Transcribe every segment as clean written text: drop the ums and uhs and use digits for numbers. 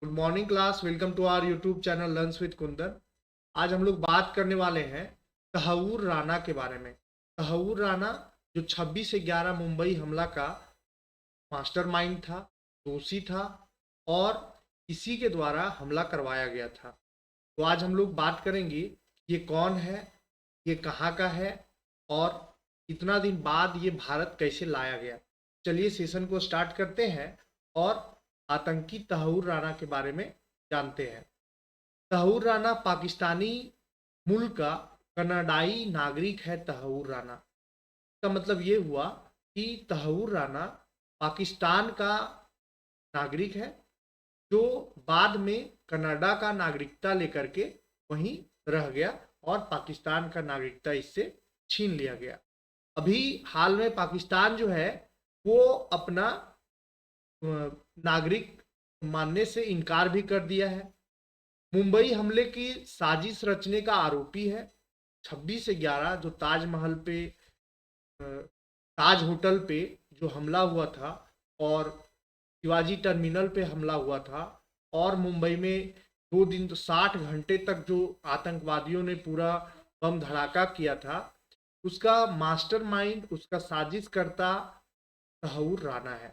Good morning class. Welcome to our YouTube channel learns with Kundan. आज हम लोग बात करने वाले हैं तहव्वुर राना के बारे में। तहव्वुर राना जो 26/11 मुंबई हमला का मास्टरमाइंड था, दोषी था और इसी के द्वारा हमला करवाया गया था। तो आज हम लोग बात करेंगे ये कौन है, ये कहाँ का है और इतना दिन बाद ये भारत कैसे लाया गया। चलिए सेशन को स्टार्ट करते हैं और आतंकी तहव्वुर राना के बारे में जानते हैं। तहव्वुर राना पाकिस्तानी मूल का कनाडाई नागरिक है। तहव्वुर राना का मतलब ये हुआ कि तहव्वुर राना पाकिस्तान का नागरिक है जो बाद में कनाडा का नागरिकता लेकर के वहीं रह गया और पाकिस्तान का नागरिकता इससे छीन लिया गया। अभी हाल में पाकिस्तान जो है वो अपना नागरिक मानने से इनकार भी कर दिया है। मुंबई हमले की साजिश रचने का आरोपी है। 26/11 जो ताजमहल पे ताज होटल पे जो हमला हुआ था और शिवाजी टर्मिनल पे हमला हुआ था और मुंबई में 2 दिन तो 60 घंटे तक जो आतंकवादियों ने पूरा बम धड़ाका किया था, उसका मास्टरमाइंड, उसका साजिशकर्ता तहव्वुर राना है।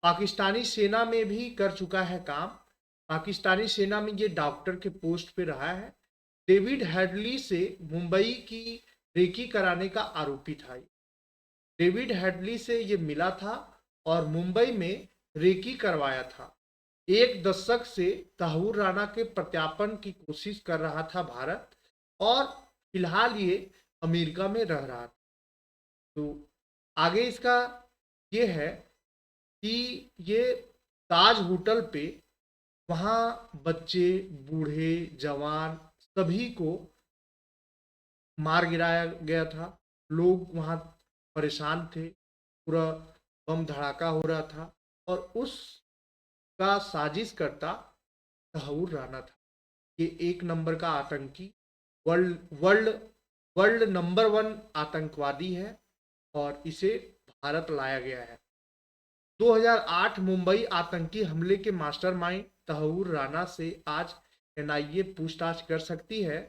पाकिस्तानी सेना में भी कर चुका है काम। पाकिस्तानी सेना में ये डॉक्टर के पोस्ट पे रहा है। डेविड हेडली से मुंबई की रेकी कराने का आरोपी था। डेविड हेडली से ये मिला था और मुंबई में रेकी करवाया था। 1 दशक से तहव्वुर राना के प्रत्यार्पण की कोशिश कर रहा था भारत और फिलहाल ये अमेरिका में रह रहा था। तो आगे इसका ये है कि ये ताज होटल पे वहाँ बच्चे, बूढ़े, जवान सभी को मार गिराया गया था। लोग वहाँ परेशान थे, पूरा बम धड़ाका हो रहा था और उसका साजिशकर्ता तहव्वुर राना था। ये 1 नंबर का आतंकी, वर्ल्ड वर्ल्ड वर्ल्ड नंबर 1 आतंकवादी है और इसे भारत लाया गया है। 2008 मुंबई आतंकी हमले के मास्टरमाइंड तहव्वुर राना से आज एनआईए पूछताछ कर सकती है।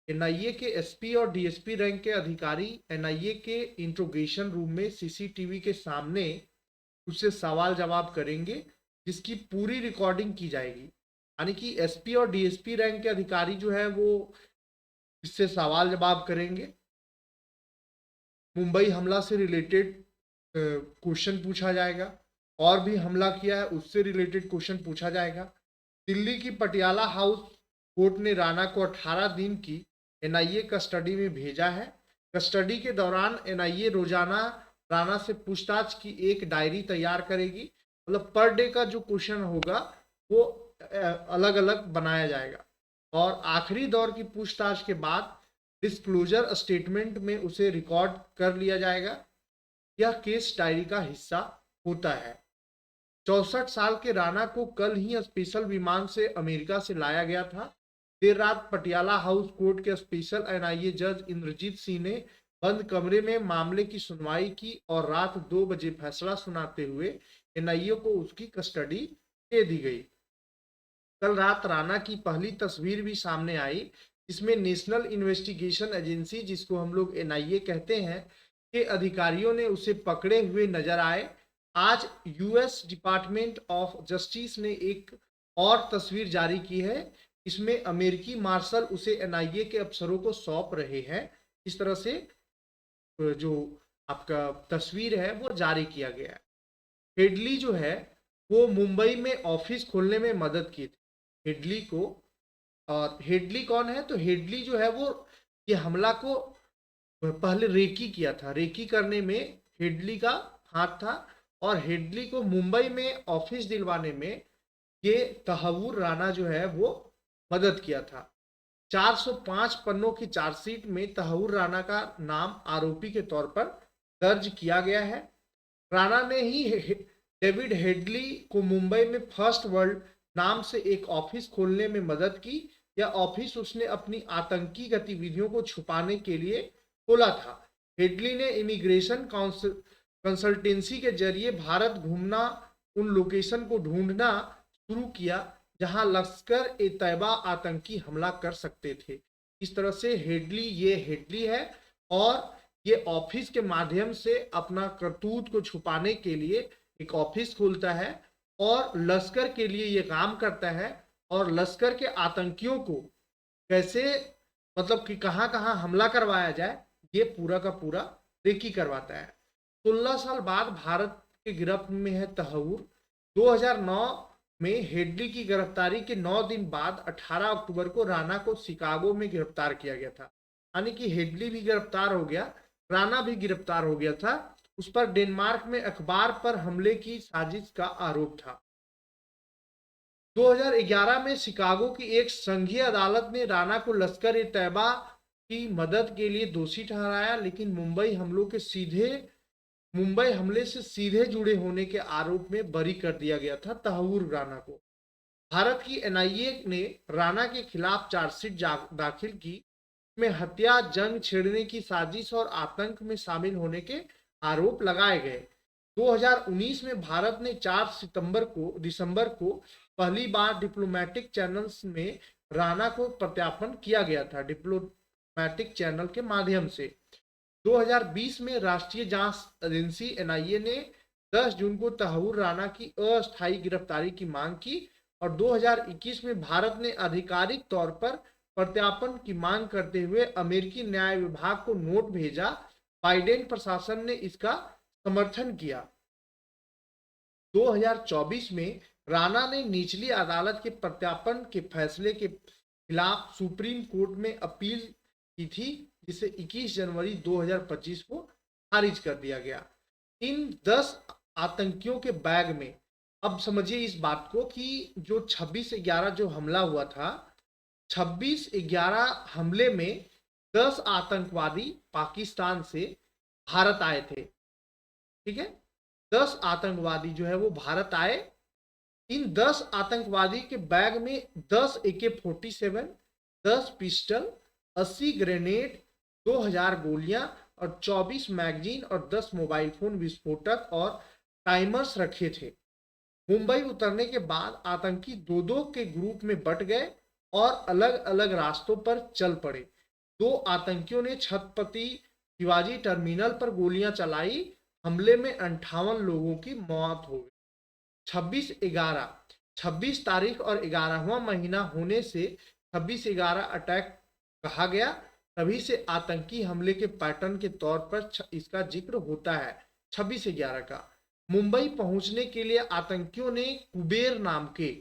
एनआईए के एसपी और डीएसपी रैंक के अधिकारी एनआईए के इंट्रोगेशन रूम में सीसीटीवी के सामने उससे सवाल जवाब करेंगे, जिसकी पूरी रिकॉर्डिंग की जाएगी। यानी कि एसपी और डीएसपी रैंक के अधिकारी जो है वो इससे सवाल जवाब करेंगे। मुंबई हमला से रिलेटेड क्वेश्चन पूछा जाएगा और भी हमला किया है उससे रिलेटेड क्वेश्चन पूछा जाएगा। दिल्ली की पटियाला हाउस कोर्ट ने राणा को 18 दिन की एनआईए कस्टडी में भेजा है। कस्टडी के दौरान एनआईए रोजाना राणा से पूछताछ की एक डायरी तैयार करेगी। मतलब पर डे का जो क्वेश्चन होगा वो अलग अलग बनाया जाएगा और आखिरी दौर की पूछताछ के बाद डिस्क्लोजर स्टेटमेंट में उसे रिकॉर्ड कर लिया जाएगा। यह केस डायरी का हिस्सा होता है। 64 साल के राणा को कल ही स्पेशल विमान से अमेरिका से लाया गया था। देर रात पटियाला हाउस कोर्ट के स्पेशल एनआईए जज इंद्रजीत सिंह ने बंद कमरे में मामले की सुनवाई की और रात 2 बजे फैसला सुनाते हुए एनआईए को उसकी कस्टडी दे दी गई। कल रात राणा की पहली तस्वीर भी सामने आई, जिसमें नेशनल इन्वेस्टिगेशन एजेंसी, जिसको हम लोग एनआईए कहते हैं, के अधिकारियों ने उसे पकड़े हुए नजर आए। आज यूएस डिपार्टमेंट ऑफ जस्टिस ने एक और तस्वीर जारी की है। इसमें अमेरिकी मार्शल उसे एनआईए के अफसरों को सौंप रहे हैं। इस तरह से जो आपका तस्वीर है वो जारी किया गया है। हेडली जो है वो मुंबई में ऑफिस खोलने में मदद की थी हेडली को। और हेडली कौन है? तो हेडली जो है वो ये हमला को पहले रेकी किया था। रेकी करने में हेडली का हाथ था और हेडली को मुंबई में ऑफिस दिलवाने में ये तहव्वुर राना जो है वो मदद किया था। 405 पन्नों की चार्जशीट में तहव्वुर राना का नाम आरोपी के तौर पर दर्ज किया गया है। राणा ने ही डेविड हेडली को मुंबई में फर्स्ट वर्ल्ड नाम से एक ऑफिस खोलने में मदद की। यह ऑफिस उसने अपनी आतंकी गतिविधियों को छुपाने के लिए खोला था। हेडली ने इमिग्रेशन कंसल्टेंसी के जरिए भारत घूमना, उन लोकेशन को ढूंढना शुरू किया जहां लश्कर ए तैयबा आतंकी हमला कर सकते थे। इस तरह से ये हेडली है और ये ऑफिस के माध्यम से अपना करतूत को छुपाने के लिए एक ऑफिस खोलता है और लश्कर के लिए ये काम करता है और लश्कर के आतंकियों को कैसे मतलब कि कहाँ कहाँ हमला करवाया जाए ये पूरा का पूरा रेकी करवाता है। 16 साल बाद भारत के गिरफ्त में है तहव्वुर। 2009 में हेडली की गिरफ्तारी के 9 दिन बाद 18 अक्टूबर को राणा को शिकागो में गिरफ्तार किया गया था। यानी कि हेडली भी गिरफ्तार हो गया, राणा भी गिरफ्तार हो गया था। उस पर डेनमार्क में अखबार पर हमले की साजिश का आरोप था। 2011 में शिकागो की एक संघीय अदालत ने राणा को लश्कर ए तैयबा की मदद के लिए दोषी ठहराया, लेकिन मुंबई हमले से सीधे जुड़े होने के आरोप में बरी कर दिया गया था तहव्वुर राणा को। भारत की एनआईए ने राणा के खिलाफ चार्जशीट दाखिल की, में हत्या, जंग छेड़ने की साजिश और आतंक में शामिल होने के आरोप लगाए गए। 2019 में भारत ने 4 दिसंबर को पहली बार डिप्लोमेटिक चैनल्स में राणा को प्रत्यार्पण किया गया था, डिप्लोमेटिक चैनल के माध्यम से। 2020 में राष्ट्रीय जांच एजेंसी एनआईए ने 10 जून को तहव्वुर राणा की अस्थायी गिरफ्तारी की मांग की और 2021 में भारत ने आधिकारिक तौर पर प्रत्यार्पण की मांग करते हुए अमेरिकी न्याय विभाग को नोट भेजा। बाइडेन प्रशासन ने इसका समर्थन किया। 2024 में राणा ने निचली अदालत के प्रत्यार्पण के फैसले के खिलाफ सुप्रीम कोर्ट में अपील की थी, जिसे 21 जनवरी 2025 को खारिज कर दिया गया। इन 10 आतंकियों के बैग में, अब समझिए इस बात को कि जो 26/11 जो हमला हुआ था, 26/11 हमले में 10 आतंकवादी पाकिस्तान से भारत आए थे। ठीक है, 10 आतंकवादी जो है वो भारत आए। इन 10 आतंकवादी के बैग में 10 AK-47, 10 पिस्टल, 80 ग्रेनेड, 2000 गोलियां और 24 मैगजीन और 10 मोबाइल फोन विस्फोटक और टाइमर्स रखे थे। मुंबई उतरने के बाद आतंकी दो दो के ग्रुप में बट गए और अलग अलग रास्तों पर चल पड़े। 2 आतंकियों ने छत्रपति शिवाजी टर्मिनल पर गोलियां चलाई। हमले में 58 लोगों की मौत हो गई। 26 तारीख और 11वां महीना होने से 26/11 अटैक कहा गया। तभी से आतंकी हमले के पैटर्न के तौर पर इसका जिक्र होता है 26/11 का। मुंबई पहुंचने के लिए आतंकियों ने कुबेर नाम के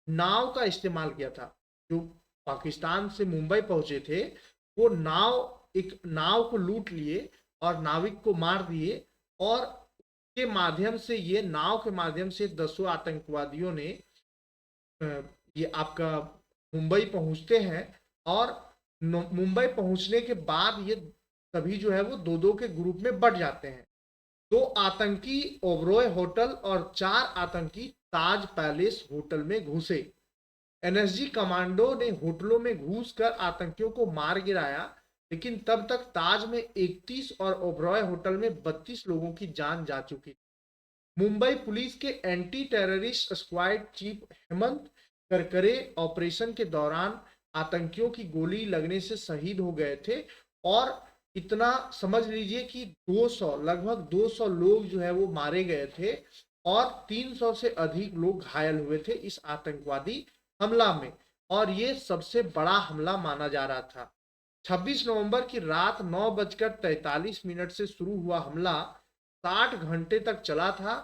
नाव का इस्तेमाल किया था। जो पाकिस्तान से मुंबई पहुंचे थे वो एक नाव को लूट लिए और नाविक को मार दिए और के माध्यम से ये नाव के माध्यम से 10 आतंकवादियों ने ये आपका मुंबई पहुंचते हैं और मुंबई पहुंचने के बाद ये सभी जो है वो दो दो के ग्रुप में बट जाते हैं। 2 आतंकी ओबरॉय होटल और 4 आतंकी ताज पैलेस होटल में घुसे। एनएसजी कमांडो ने होटलों में घुसकर आतंकियों को मार गिराया, लेकिन तब तक ताज में 31 और ओबरॉय होटल में 32 लोगों की जान जा चुकी। मुंबई पुलिस के anti terrorist squad chief Hemant Karkare operation के दौरान आतंकियों की गोली लगने से शहीद हो गए थे और इतना समझ लीजिए कि लगभग 200 लोग जो है वो मारे गए थे और 300 से अधिक लोग घायल हुए थे इस आतंकवादी हमला में, और ये सबसे बड़ा हमला माना जा रहा था। 26 नवंबर की रात 9:43 से शुरू हुआ हमला 60 घंटे तक चला था।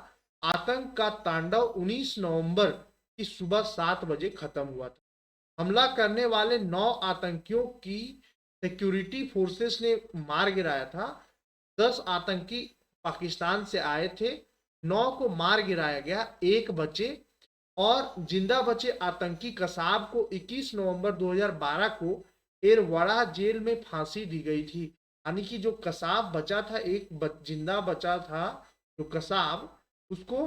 आतंक का तांडव 19 नवंबर की सुबह 7 बजे खत्म हुआ था। हमला करने वाले 9 आतंकियों की सिक्योरिटी फोर्सेस ने मार गिराया था। 10 आतंकी पाकिस्तान से आए थे, 9 को मार गिराया गया, 1 बचे और जिंदा बचे आतंकी कसाब को 21 नवंबर 2012 को एरवाड़ा जेल में फांसी दी गई थी। यानी कि जो कसाब बचा था, एक जिंदा बचा था जो कसाब, उसको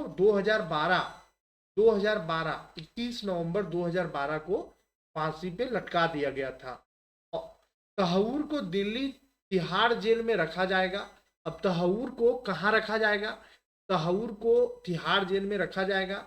21 नवंबर 2012 को फांसी पे लटका दिया गया था। तहव्वुर को दिल्ली तिहाड़ जेल में रखा जाएगा। अब तहव्वुर को कहाँ रखा जाएगा? तहव्वुर को तिहाड़ जेल में रखा जाएगा।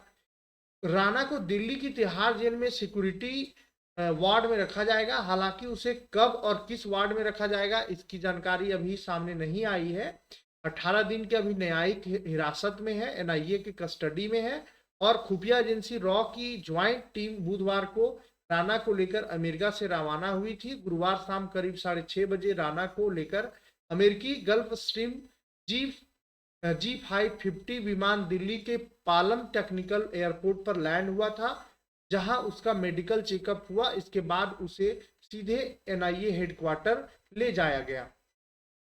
राणा को दिल्ली की तिहाड़ जेल में सिक्योरिटी वार्ड में रखा जाएगा। हालांकि उसे कब और किस वार्ड में रखा जाएगा इसकी जानकारी अभी सामने नहीं आई है। 18 दिन के अभी न्यायिक हिरासत में है, एनआईए के कस्टडी में है। और खुफिया एजेंसी रॉ की ज्वाइंट टीम बुधवार को राणा को लेकर अमेरिका से रवाना हुई थी। गुरुवार शाम करीब 6:30 बजे राणा को लेकर अमेरिकी गल्फ स्ट्रीम जी G550 विमान दिल्ली के पालम टेक्निकल एयरपोर्ट पर लैंड हुआ था, जहां उसका मेडिकल चेकअप हुआ। इसके बाद उसे सीधे एनआईए हेडक्वार्टर ले जाया गया।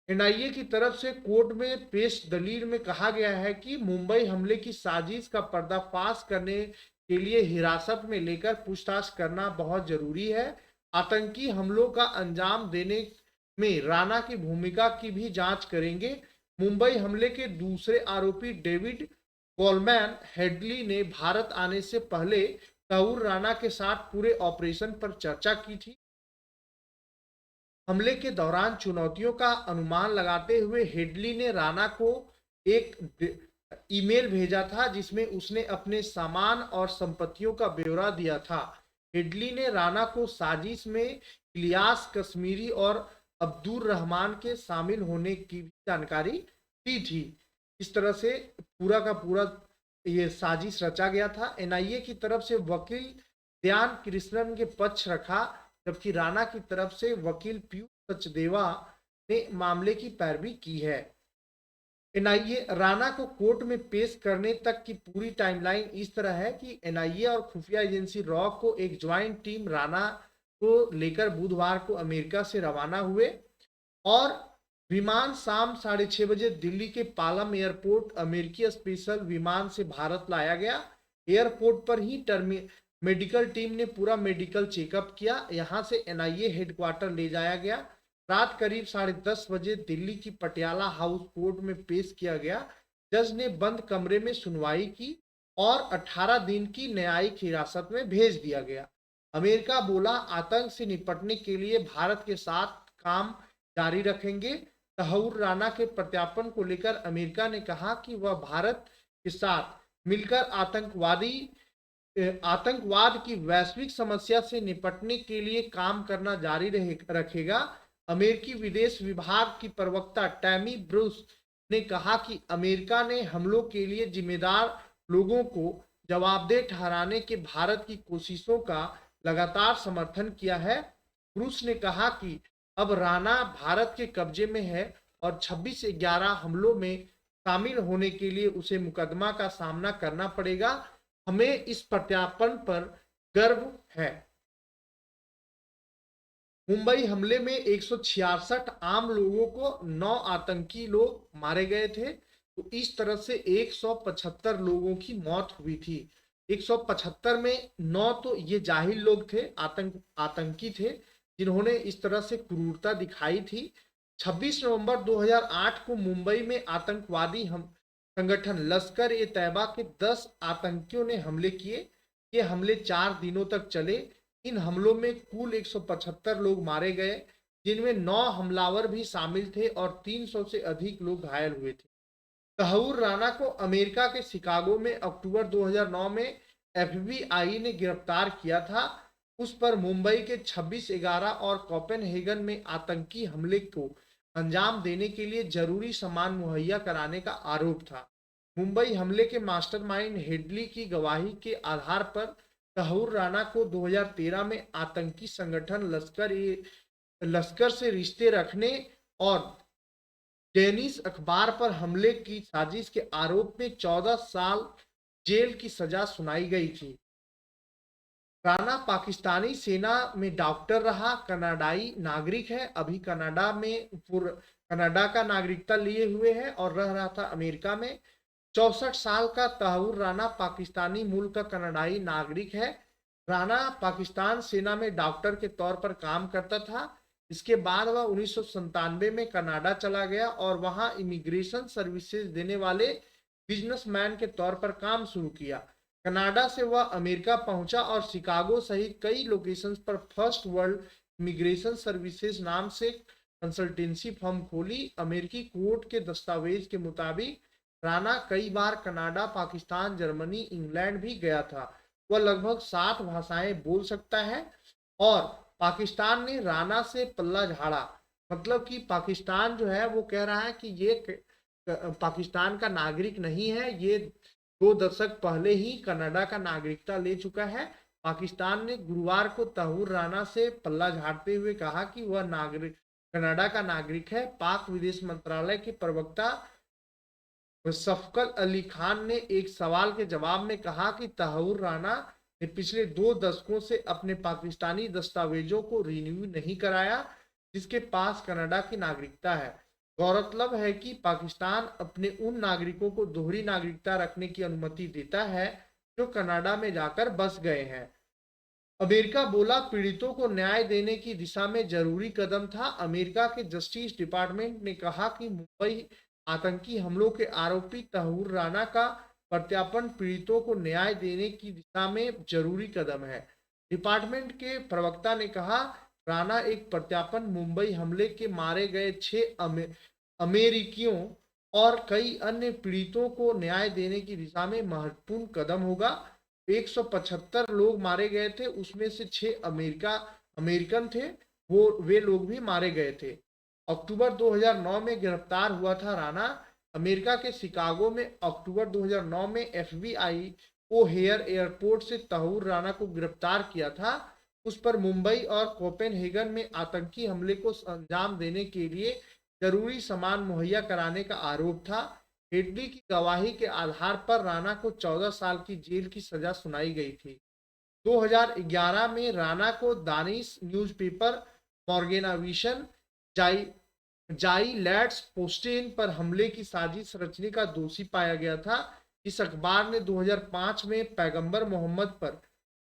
एनआईए की तरफ से कोर्ट में पेश दलील में कहा गया है कि मुंबई हमले की साजिश का पर्दाफाश करने के लिए हिरासत में लेकर पूछताछ करना बहुत जरूरी है। आतंकी हमलों का अंजाम देने में राणा की भूमिका की भी जांच करेंगे। मुंबई हमले के दूसरे आरोपी डेविड कोलमैन हेडली ने भारत आने से पहले तहूर राणा के साथ पूरे ऑपरेशन पर चर्चा की थी। हमले के दौरान चुनौतियों का अनुमान लगाते हुए हेडली ने राणा को एक ईमेल भेजा था, जिसमें उसने अपने सामान और संपत्तियों का ब्यौरा दिया था। हेडली ने राणा को साजिश में इलियास कश्मीरी और अब्दुल रहमान के शामिल होने की भी जानकारी दी थी। इस तरह से पूरा का पूरा ये साजिश रचा गया था। एनआईए की तरफ से वकील दयान कृष्णन के पक्ष रखा, जबकि राणा की तरफ से वकील पीयूष सचदेवा ने मामले की पैरवी की है। एनआईए राणा को कोर्ट में पेश करने तक की पूरी टाइमलाइन इस तरह है कि एनआईए और खुफिया एजेंसी रॉ को एक ज्वाइंट टीम राणा को लेकर बुधवार को अमेरिका से रवाना हुए और विमान शाम 6:30 बजे दिल्ली के पालम एयरपोर्ट अमेरिकी स्पेशल विमान से भारत लाया गया। एयरपोर्ट पर ही मेडिकल टीम ने पूरा मेडिकल चेकअप किया। यहां से एनआईए हेडक्वार्टर ले जाया गया। रात करीब 10:30 बजे दिल्ली की पटियाला हाउस कोर्ट में पेश किया गया। जज ने बंद कमरे में सुनवाई की और 18 दिन की न्यायिक हिरासत में भेज दिया गया। अमेरिका बोला, आतंक से निपटने के लिए भारत के साथ काम जारी रखेंगे। तहूर राणा के प्रत्यार्पण को लेकर अमेरिका ने कहा कि वह भारत के साथ मिलकर आतंकवाद की वैश्विक समस्या से निपटने के लिए काम करना जारी रखेगा। अमेरिकी विदेश विभाग की प्रवक्ता टैमी ब्रूस ने कहा कि अमेरिका ने हमलों के लिए जिम्मेदार लोगों को जवाबदेह ठहराने के भारत की कोशिशों का लगातार समर्थन किया है। ब्रूस ने कहा कि अब राणा भारत के कब्जे में है और 26/11 हमलों में शामिल होने के लिए उसे मुकदमा का सामना करना पड़ेगा। हमें इस प्रत्यार्पण पर गर्व है। मुंबई हमले में 166 आम लोगों को 9 आतंकी लोग मारे गए थे। तो इस तरह से 175 लोगों की मौत हुई थी। 175 में 9 तो ये जाहिल लोग थे, आतंकी थे, जिन्होंने इस तरह से क्रूरता दिखाई थी। 26 नवंबर 2008 को मुंबई में आतंकवादी संगठन लश्कर ए तैयबा के 10 आतंकियों ने हमले किए। ये हमले 4 दिनों तक चले। इन हमलों में कुल 175 लोग मारे गए, जिनमें 9 हमलावर भी शामिल थे और 300 से अधिक लोग घायल हुए थे। तहूर राणा को अमेरिका के शिकागो में अक्टूबर 2009 में एफबीआई ने गिरफ्तार किया था। उस पर मुंबई के 26/11 और कोपेनहेगन में आतंकी हमले को अंजाम देने के लिए जरूरी सामान मुहैया कराने का आरोप था। मुंबई हमले के मास्टरमाइंड हेडली की गवाही के आधार पर तहूर राणा को 2013 में आतंकी संगठन लश्कर से रिश्ते रखने और डेनिस अखबार पर हमले की साजिश के आरोप में 14 साल जेल की सजा सुनाई गई थी। राणा पाकिस्तानी सेना में डॉक्टर रहा, कनाडाई नागरिक है। अभी कनाडा का नागरिकता लिए हुए है और रह रहा था अमेरिका में। 64 साल का तहूर राणा पाकिस्तानी मूल का कनाडाई नागरिक है। राणा पाकिस्तान सेना में डॉक्टर के तौर पर काम करता था। इसके बाद वह 1997 में कनाडा चला गया और वहां इमिग्रेशन सर्विसेज देने वाले बिजनेसमैन के तौर पर काम शुरू किया। कनाडा से वह अमेरिका पहुंचा और शिकागो सहित कई लोकेशंस पर फर्स्ट वर्ल्ड इमिग्रेशन सर्विसेज नाम से कंसल्टेंसी फर्म खोली। अमेरिकी कोर्ट के दस्तावेज के मुताबिक राणा कई बार कनाडा, पाकिस्तान, जर्मनी, इंग्लैंड भी गया था। वह लगभग 7 भाषाएं बोल सकता है और पाकिस्तान ने राणा से पल्ला झाड़ा। मतलब कि पाकिस्तान जो है वो कह रहा है कि ये पाकिस्तान का नागरिक नहीं है, ये 2 दशक पहले ही कनाडा का नागरिकता ले चुका है। पाकिस्तान ने गुरुवार को तहूर राणा से पल्ला झाड़ते हुए कहा कि वह नागरिक कनाडा का नागरिक है। पाक विदेश मंत्रालय के प्रवक्ता शफकत अली खान ने एक सवाल के जवाब में कहा कि तहूर राणा ने पिछले 2 दशकों से अपने पाकिस्तानी दस्तावेजों को रिन्यू नहीं कराया, जिसके पास कनाडा की नागरिकता है। गौरतलब है कि पाकिस्तान अपने उन नागरिकों को दोहरी नागरिकता रखने की अनुमति देता है जो कनाडा में जाकर बस गए हैं। अमेरिका बोला पीड़ितों को न्याय देने की दिशा में जरूरी कदम था। अमेरिका के जस्टिस डिपार्टमेंट ने कहा कि मुंबई आतंकी हमलों के आरोपी तहूर राणा का प्रत्यार्पण पीड़ितों को न्याय देने की दिशा में जरूरी कदम है। डिपार्टमेंट के प्रवक्ता ने कहा, राणा एक प्रत्यार्पण मुंबई हमले के मारे गए 6 अमेरिकियों और कई अन्य पीड़ितों को न्याय देने की दिशा में महत्वपूर्ण कदम होगा। 175 लोग मारे गए थे, उसमें से 6 अमेरिकन थे, वे लोग भी मारे गए थे। अक्टूबर 2009 में गिरफ्तार हुआ था राणा। अमेरिका के शिकागो में अक्टूबर 2009 में FBI ओहेयर एयरपोर्ट से तहूर राणा को गिरफ्तार किया था। उस पर मुंबई और कोपेनहेगन में आतंकी हमले को अंजाम देने के लिए जरूरी सामान मुहैया कराने का आरोप था। हेडली की गवाही के आधार पर राणा को 14 साल की जेल की सजा सुनाई गई थी। 2011 में राणा को दानिश न्यूज़पेपर, मॉर्गेनाविशन, जाई लैट्स पोस्टेन पर हमले की साजिश रचने का दोषी पाया गया था। इस अखबार ने 2005 में पैगंबर मोहम्मद पर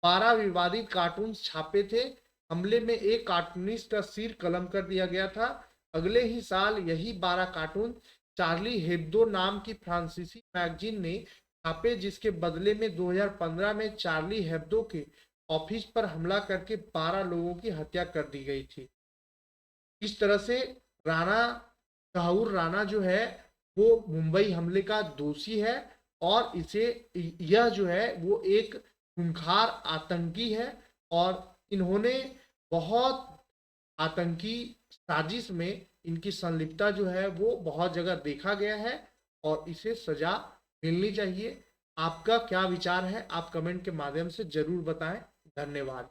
12 विवादित कार्टून छापे थे। हमले में एक कार्टूनिस्ट का सिर कलम कर दिया गया था। अगले ही साल यही 12 कार्टून चार्ली हेब्दो नाम की फ्रांसीसी मैगजीन ने छापे, जिसके बदले में 2015 में चार्ली हेब्दो के ऑफिस पर हमला करके 12 लोगों की हत्या कर दी गई थी। इस तरह से तहूर राणा जो है वो मुंबई हमले का दोषी है और इसे यह जो है वो एक खूंखार आतंकी है और इन्होंने बहुत आतंकी साजिश में इनकी संलिप्तता जो है वो बहुत जगह देखा गया है और इसे सजा मिलनी चाहिए। आपका क्या विचार है, आप कमेंट के माध्यम से जरूर बताएं। धन्यवाद।